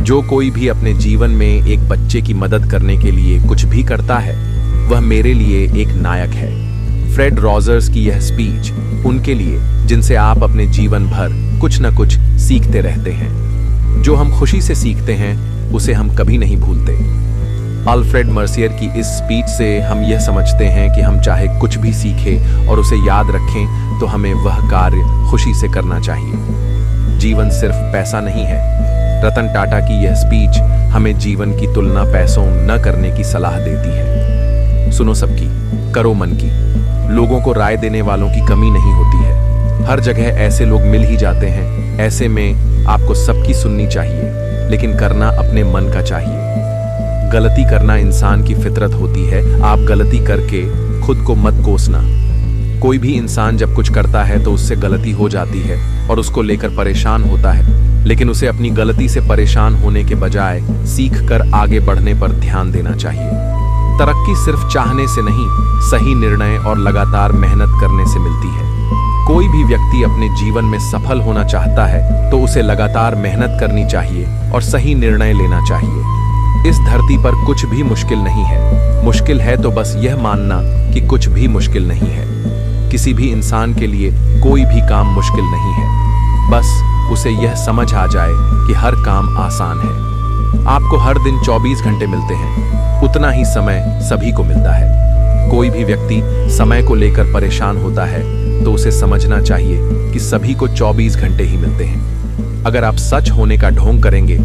जो कोई भी अपने जीवन में एक बच्चे की मदद करने के लिए कुछ भी करता है, वह मेरे लिए एक नायक है। फ्रेड रॉजर्स की यह स्पीच उनके लिए जिनसे आप अपने जीवन भर कुछ न कुछ सीखते रहते हैं। जो हम खुशी से सीखते हैं उसे हम कभी नहीं भूलते। अल्फ्रेड मर्सियर की इस स्पीच से हम यह समझते हैं कि हम चाहे कुछ भी सीखें और उसे याद रखें तो हमें वह कार्य खुशी से करना चाहिए। जीवन सिर्फ पैसा नहीं है। रतन टाटा की यह स्पीच हमें जीवन की तुलना पैसों न करने की सलाह देती है। सुनो सबकी, करो मन की। लोगों को राय देने वालों की कमी नहीं होती है। हर जगह ऐसे लोग मिल ही जाते हैं। ऐसे में आपको सबकी सुननी चाहिए, लेकिन करना अपने मन का चाहिए। गलती करना इंसान की फितरत होती है। आप गलती करके खुद को मत कोसना। कोई भी इंसान जब कुछ करता है तो उससे गलती हो जाती है और उसको लेकर परेशान होता है, लेकिन उसे अपनी गलती से परेशान होने के बजाय सीख कर आगे बढ़ने पर ध्यान देना चाहिए। तरक्की सिर्फ चाहने से नहीं, सही निर्णय और लगातार मेहनत करने से मिलती है। कोई भी व्यक्ति अपने जीवन में सफल होना चाहता है तो उसे लगातार मेहनत करनी चाहिए और सही निर्णय लेना चाहिए। इस धरती पर कुछ भी मुश्किल नहीं है। मुश्किल है तो बस यह मानना कि कुछ भी मुश्किल नहीं है। किसी भी इंसान के लिए कोई भी काम मुश्किल नहीं है। बस उसे यह समझ आ जाए कि हर काम आसान है। आपको हर दिन 24 घंटे मिलते हैं, उतना ही समय सभी को मिलता है। कोई भी व्यक्ति समय को लेकर परेशान होता है तो उसे समझना चाहिए कि सभी को 24 घंटे ही मिलते हैं। अगर आप सच होने का ढोंग करेंगे,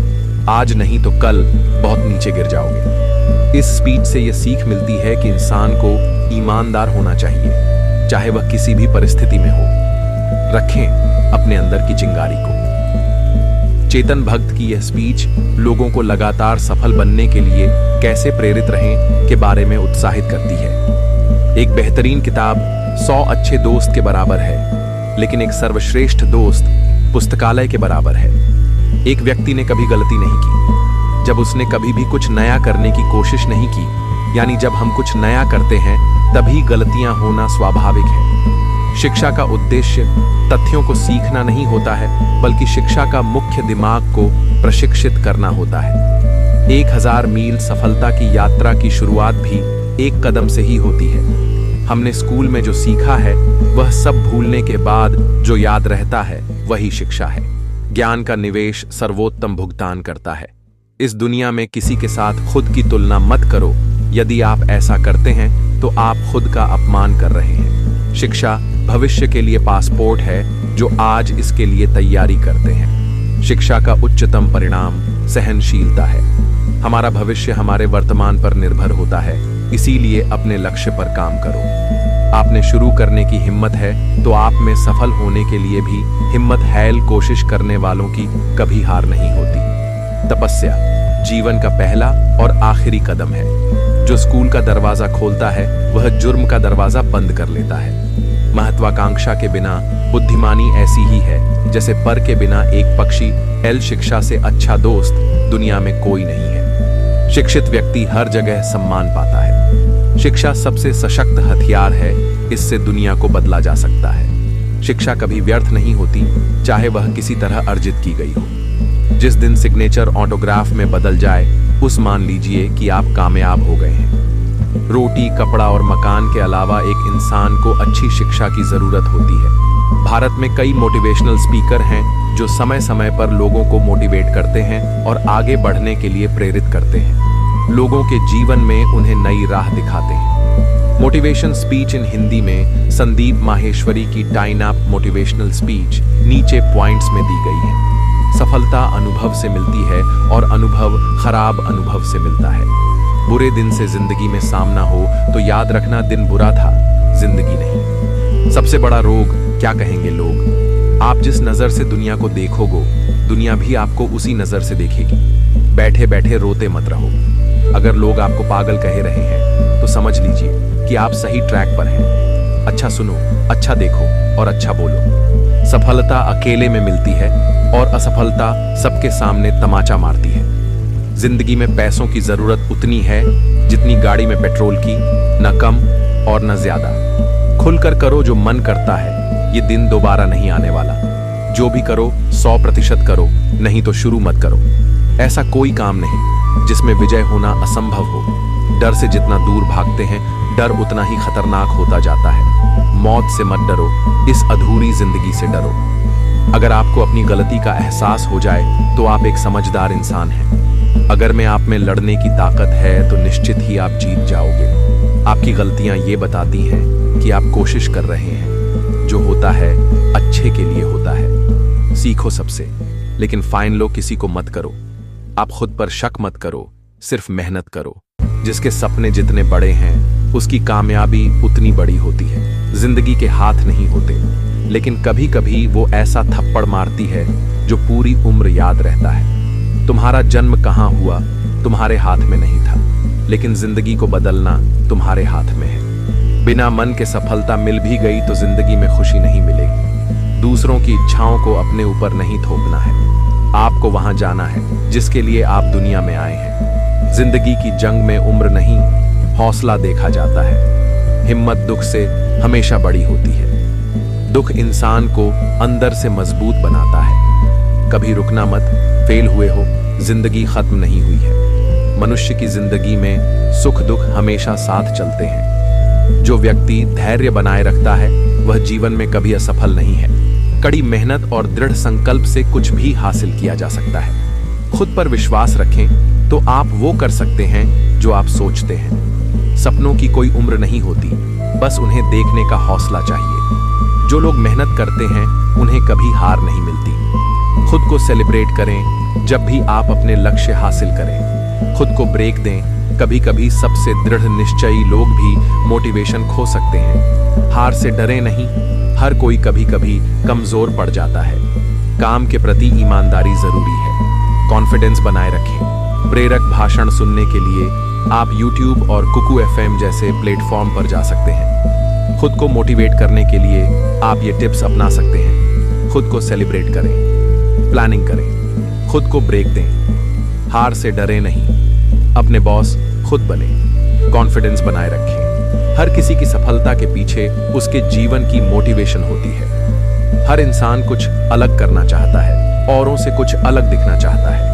आज नहीं तो कल बहुत नीचे गिर जाओगे। इस स्पीच से यह सीख मिलती है कि इंसान को ईमानदार होना चाहिए, चाहे वह किसी भी परिस्थिति में हो। रखें अपने अंदर की चिंगारी को। चेतन भगत की यह स्पीच लोगों को लगातार सफल बनने के लिए कैसे प्रेरित रहें के बारे में उत्साहित करती है। एक बेहतरीन किताब 100 अच्छे दोस्त के बराबर है, लेकिन एक सर्वश्रेष्ठ दोस्त पुस्तकालय के बराबर है। एक व्यक्ति ने कभी गलती नहीं की जब उसने कभी भी कुछ नया करने की कोशिश नहीं की। यानी जब हम कुछ नया करते हैं तभी गलतियां होना स्वाभाविक है। शिक्षा का उद्देश्य तथ्यों को सीखना नहीं होता है, बल्कि शिक्षा का मुख्य दिमाग को प्रशिक्षित करना होता है। 1000 मील सफलता की यात्रा की शुरुआत भी एक कदम से ही होती है। हमने स्कूल में जो सीखा है वह सब भूलने के बाद जो याद रहता है वही शिक्षा है। ज्ञान का निवेश सर्वोत्तम भुगतान करता है। इस दुनिया में किसी के साथ खुद की तुलना मत करो। यदि आप ऐसा करते हैं तो आप खुद का अपमान कर रहे हैं। शिक्षा भविष्य के लिए पासपोर्ट है जो आज इसके लिए तैयारी करते हैं। शिक्षा का उच्चतम परिणाम सहनशीलता है। हमारा भविष्य हमारे वर्तमान पर निर्भर होता है, इसीलिए अपने लक्ष्य पर काम करो। आपने शुरू करने की हिम्मत है तो आप में सफल होने के लिए भी हिम्मत हैल कोशिश करने वालों की कभी हार नहीं होती। तपस्या जीवन का पहला और आखिरी कदम है। जो स्कूल का दरवाजा खोलता है वह जुर्म का दरवाजा बंद कर लेता है। महत्वाकांक्षा के बिना बुद्धिमानी ऐसी ही है जैसे पर के बिना एक पक्षी। शिक्षा से अच्छा दोस्त दुनिया में कोई नहीं है। शिक्षित व्यक्ति हर जगह सम्मान पाता है। शिक्षा सबसे सशक्त हथियार है, इससे दुनिया को बदला जा सकता है। शिक्षा कभी व्यर्थ नहीं होती, चाहे वह किसी तरह अर्जित की गई हो। जिस दिन सिग्नेचर ऑटोग्राफ में बदल जाए उस मान लीजिए कि आप कामयाब हो गए हैं। रोटी, कपड़ा और मकान के अलावा एक इंसान को अच्छी शिक्षा की जरूरत होती है। भारत में कई मोटिवेशनल स्पीकर हैं जो समय समय पर लोगों को मोटिवेट करते हैं और आगे बढ़ने के लिए प्रेरित करते हैं। लोगों के जीवन में उन्हें नई राह दिखाते हैं। मोटिवेशन स्पीच इन हिंदी में संदीप माहेश्वरी की टाइम अप मोटिवेशनल स्पीच नीचे पॉइंट्स में दी गई है। सफलता अनुभव से मिलती है और अनुभव खराब अनुभव से मिलता है। बुरे दिन से जिंदगी में सामना हो तो याद रखना दिन बुरा था, जिंदगी नहीं। सबसे बड़ा रोग क्या कहेंगे लोग? आप जिस नजर से दुनिया को देखोगे, दुनिया भी आपको उसी नजर से देखेगी। बैठे बैठे रोते मत रहो। अगर लोग आपको पागल कह रहे हैं तो समझ लीजिए कि आप सही ट्रैक पर हैं। अच्छा सुनो, अच्छा देखो और अच्छा बोलो। सफलता अकेले में मिलती है और असफलता सबके सामने तमाचा मारती है। जिंदगी में पैसों की जरूरत उतनी है जितनी गाड़ी में पेट्रोल की, न कम और न ज्यादा। खुलकर करो जो मन करता है, ये दिन दोबारा नहीं आने वाला। जो भी करो 100% करो, नहीं तो शुरू मत करो। ऐसा कोई काम नहीं जिसमें विजय होना असंभव हो। डर से जितना दूर भागते हैं, डर उतना ही खतरनाक होता जाता है। मौत से मत डरो, इस अधूरी जिंदगी से डरो। अगर आपको अपनी गलती का एहसास हो जाए तो आप एक समझदार इंसान हैं। अगर में आप में लड़ने की ताकत है तो निश्चित ही आप जीत जाओगे। आपकी गलतियां ये बताती हैं कि आप कोशिश कर रहे हैं। जो होता है अच्छे के लिए होता है। सीखो सबसे, लेकिन फाइन लो किसी को मत करो। आप खुद पर शक मत करो, सिर्फ मेहनत करो। जिसके सपने जितने बड़े हैं उसकी कामयाबी उतनी बड़ी होती है। जिंदगी के हाथ नहीं होते, लेकिन कभी कभी वो ऐसा थप्पड़ मारती है जो पूरी उम्र याद रहता है। तुम्हारा जन्म कहाँ हुआ तुम्हारे हाथ में नहीं था, लेकिन जिंदगी को बदलना तुम्हारे हाथ में है। बिना मन के सफलता मिल भी गई तो जिंदगी में खुशी नहीं मिलेगी। दूसरों की इच्छाओं को अपने ऊपर नहीं थोपना है। आपको वहां जाना है जिसके लिए आप दुनिया में आए हैं। जिंदगी की जंग में उम्र नहीं, हौसला देखा जाता है। हिम्मत दुख से हमेशा बड़ी होती है। दुख इंसान को अंदर से मजबूत बनाता है। कभी रुकना मत, फेल हुए हो, जिंदगी खत्म नहीं हुई है। मनुष्य की जिंदगी में सुख दुख हमेशा साथ चलते हैं। जो व्यक्ति धैर्य बनाए रखता है वह जीवन में कभी असफल नहीं है। कड़ी मेहनत और दृढ़ संकल्प से कुछ भी हासिल किया जा सकता है। खुद पर विश्वास रखें तो आप वो कर सकते हैं जो आप सोचते हैं। सपनों की कोई उम्र नहीं होती, बस उन्हें देखने का हौसला चाहिए। जो लोग मेहनत करते हैं उन्हें कभी हार नहीं मिलती। खुद को सेलिब्रेट करें जब भी आप अपने लक्ष्य हासिल करें। खुद को ब्रेक दें। कभी कभी सबसे दृढ़ निश्चयी लोग भी मोटिवेशन खो सकते हैं। हार से डरे नहीं, हर कोई कभी कभी कमजोर पड़ जाता है। काम के प्रति ईमानदारी जरूरी है। कॉन्फिडेंस बनाए रखें। प्रेरक भाषण सुनने के लिए आप YouTube और कुकू FM जैसे प्लेटफॉर्म पर जा सकते हैं। खुद को मोटिवेट करने के लिए आप ये टिप्स अपना सकते हैं। खुद को सेलिब्रेट करें, प्लानिंग करें, खुद को ब्रेक दें। हार से डरे नहीं, अपने बॉस खुद बने। कॉन्फिडेंस बनाए रखें। हर किसी की सफलता के पीछे उसके जीवन की मोटिवेशन होती है। हर इंसान कुछ अलग करना चाहता है, औरों से कुछ अलग दिखना चाहता है।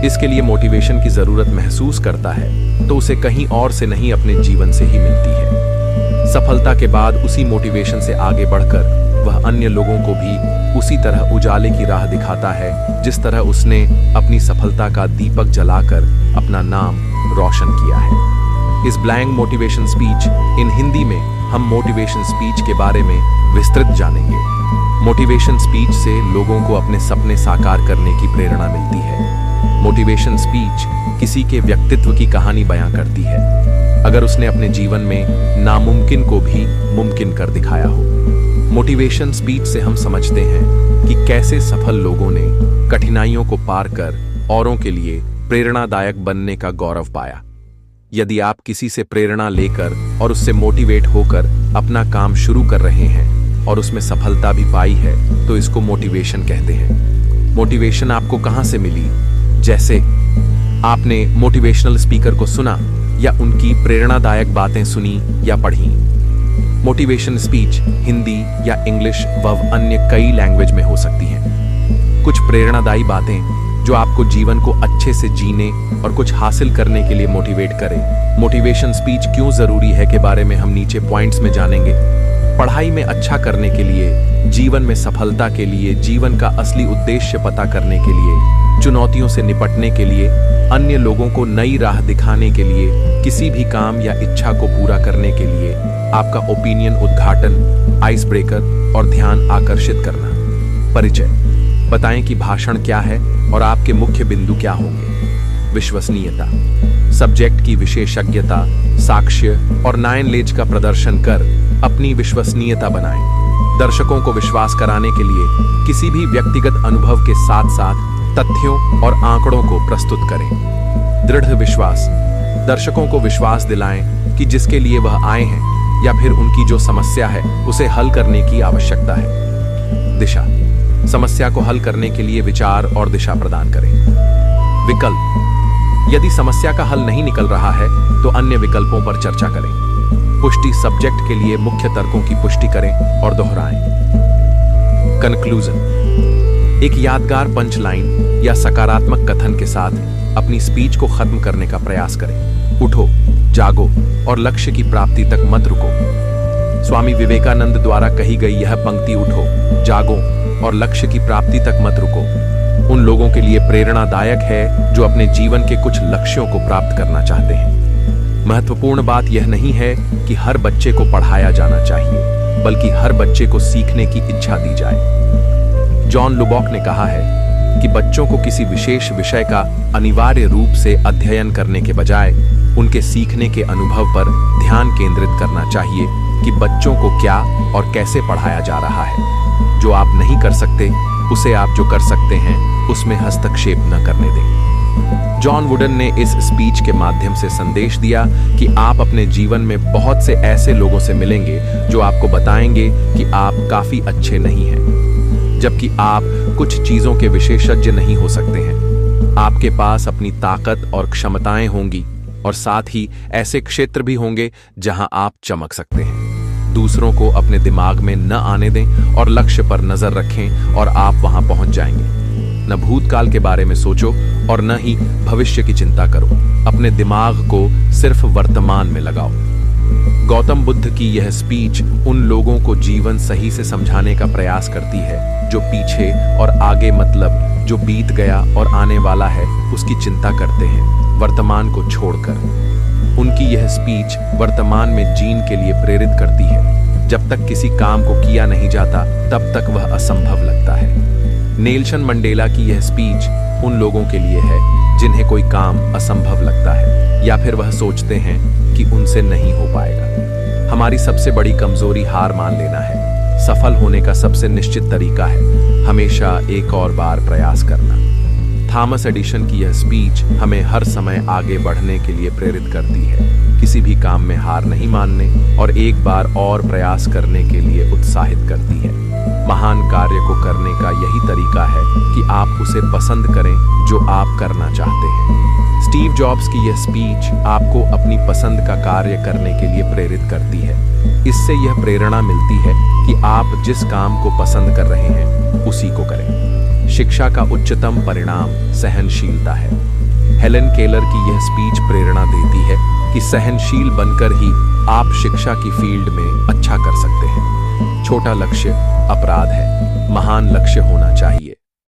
इसके लिए मोटिवेशन की जरूरत महसूस करता है तो उसे कहीं और से नहीं अपने जीवन से ही मिलती है। सफलता के बाद उसी मोटिवेशन से आगे बढ़कर वह अन्य लोगों को भी उसी तरह उजाले की राह दिखाता है जिस तरह उसने अपनी सफलता का दीपक जलाकर अपना नाम रोशन किया है। इस blank motivation speech in Hindi में हम मोटिवेशन स्पीच के बारे में विस्तृत जानेंगे। मोटिवेशन स्पीच से लोगों को अपने सपने साकार करने की प्रेरणा मिलती है। मोटिवेशन स्पीच किसी के व्यक्तित्व की कहानी बयां करती है, अगर उसने अपने जीवन में नामुमकिन को भी मुमकिन कर दिखाया हो। मोटिवेशन स्पीच से हम समझते हैं कि कैसे सफल लोगों ने कठिनाइयों को पार कर औरों के लिए प्रेरणादायक बनने का गौरव पाया। यदि आप किसी से प्रेरणा लेकर और उससे मोटिवेट होकर अपना काम शुरू कर रहे हैं और उसमें सफलता भी पाई है तो इसको मोटिवेशन कहते हैं। मोटिवेशन आपको कहां से मिली? जैसे आपने मोटिवेशनल स्पीकर को सुना या उनकी प्रेरणादायक बातें सुनी या पढ़ी। मोटिवेशन स्पीच हिंदी या इंग्लिश व अन्य कई लैंग्वेज में हो सकती हैं। कुछ प्रेरणादायी बातें जो आपको जीवन को अच्छे से जीने और कुछ हासिल करने के लिए मोटिवेट करें। मोटिवेशन स्पीच क्यों जरूरी है के बारे में हम नीचे पॉइंट्स में जानेंगे। पढ़ाई में अच्छा करने के लिए, जीवन में सफलता के लिए, जीवन का असली उद्देश्य पता करने के लिए, चुनौतियों से निपटने के लिए, अन्य लोगों को नई राह दिखाने के लिए, किसी भी काम या इच्छा को पूरा करने के लिए, आपका ओपिनियन उद्घाटन, आइस ब्रेकर और ध्यान आकर्षित करना। परिचय बताएं कि भाषण क्या है और आपके मुख्य बिंदु क्या होंगे। विश्वसनीयता, सब्जेक्ट की विशेषज्ञता, साक्ष्य और नॉलेज का प्रदर्शन कर अपनी विश्वसनीयता बनाएं। दर्शकों को विश्वास कराने के लिए किसी भी व्यक्तिगत अनुभव के साथ साथ तथ्यों और आंकड़ों को प्रस्तुत करें। दृढ़ विश्वास, दर्शकों को विश्वास दिलाएं कि जिसके लिए वह आए हैं या फिर उनकी जो समस्या है उसे हल करने की आवश्यकता है। दिशा, समस्या को हल करने के लिए विचार और दिशा प्रदान करें। विकल्प, यदि समस्या का हल नहीं निकल रहा है तो अन्य विकल्पों पर चर्चा करें। पुष्टि, सब्जेक्ट के लिए मुख्य तर्कों की पुष्टि करें और दोहराएं। कंक्लूजन, एक यादगार पंच लाइन या सकारात्मक कथन के साथ अपनी स्पीच को खत्म करने का प्रयास करें। उठो, जागो और लक्ष्य की प्राप्ति तक मत रुको। स्वामी विवेकानंद द्वारा कही गई यह पंक्ति उठो, जागो और लक्ष्य की प्राप्ति तक मत रुको उन लोगों के लिए प्रेरणादायक है जो अपने जीवन के कुछ लक्ष्यों को प्राप्त करना चाहते हैं। महत्वपूर्ण बात यह नहीं है कि हर बच्चे को पढ़ाया जाना चाहिए, बल्कि हर बच्चे को सीखने की इच्छा दी जाए। जॉन लुबॉक ने कहा है कि बच्चों को किसी विशेष विषय का अनिवार्य रूप से अध्ययन करने के बजाय उनके सीखने के अनुभव पर ध्यान केंद्रित करना चाहिए कि बच्चों को क्या और कैसे पढ़ाया जा रहा है। जो आप नहीं कर सकते उसे आप जो कर सकते हैं उसमें हस्तक्षेप न करने दें। जॉन वुडन ने इस स्पीच के माध्यम से संदेश दिया कि आप अपने जीवन में बहुत से ऐसे लोगों से मिलेंगे जो आपको बताएंगे कि आप काफी अच्छे नहीं हैं, जबकि आप कुछ चीजों के विशेषज्ञ नहीं हो सकते हैं। आपके पास अपनी ताकत और क्षमताएं होंगी और साथ ही ऐसे क्षेत्र भी होंगे जहां आप चमक सकते हैं। दूसरों को अपने दिमाग में न आने दें और लक्ष्य पर नजर रखें और आप वहां पहुंच जाएंगे। न भूतकाल के बारे में सोचो और न ही भविष्य की चिंता करो। अपने दिमाग को सिर्फ वर्तमान में लगाओ। गौतम बुद्ध की यह स्पीच उन लोगों को जीवन सही से समझाने का प्रयास करती है जो पीछे और आगे, मतलब जो बीत गया और आने वाला है, उसकी चिंता करते हैं, वर्तमान को छोड़कर। उनकी यह स्पीच वर्तमान में जीने के लिए प्रेरित करती है। जब तक किसी काम को किया नहीं जाता तब तक वह असंभव लगता है। नेल्सन मंडेला की यह स्पीच उन लोगों के लिए है जिन्हें कोई काम असंभव लगता है या फिर वह सोचते हैं कि उनसे नहीं हो पाएगा। हमारी सबसे बड़ी कमजोरी हार मान लेना है। सफल होने का सबसे निश्चित तरीका है हमेशा एक और बार प्रयास करना। थॉमस एडिसन की यह स्पीच हमें हर समय आगे बढ़ने के लिए प्रेरित करती है, किसी भी काम में हार नहीं मानने और एक बार और प्रयास करने के लिए उत्साहित करती है। महान कार्य को करने का यही तरीका है कि आप उसे पसंद करें जो आप करना चाहते हैं। स्टीव जॉब्स की यह स्पीच आपको अपनी पसंद का कार्य करने के लिए प्रेरित करती है। इससे यह प्रेरणा मिलती है कि आप जिस काम को पसंद कर रहे हैं उसी को करें। शिक्षा का उच्चतम परिणाम सहनशीलता है। हेलेन केलर की यह स्पीच प्रेरणा देती है कि सहनशील बनकर ही आप शिक्षा की फील्ड में अच्छा कर सकते हैं। छोटा लक्ष्य अपराध है, महान लक्ष्य होना चाहिए।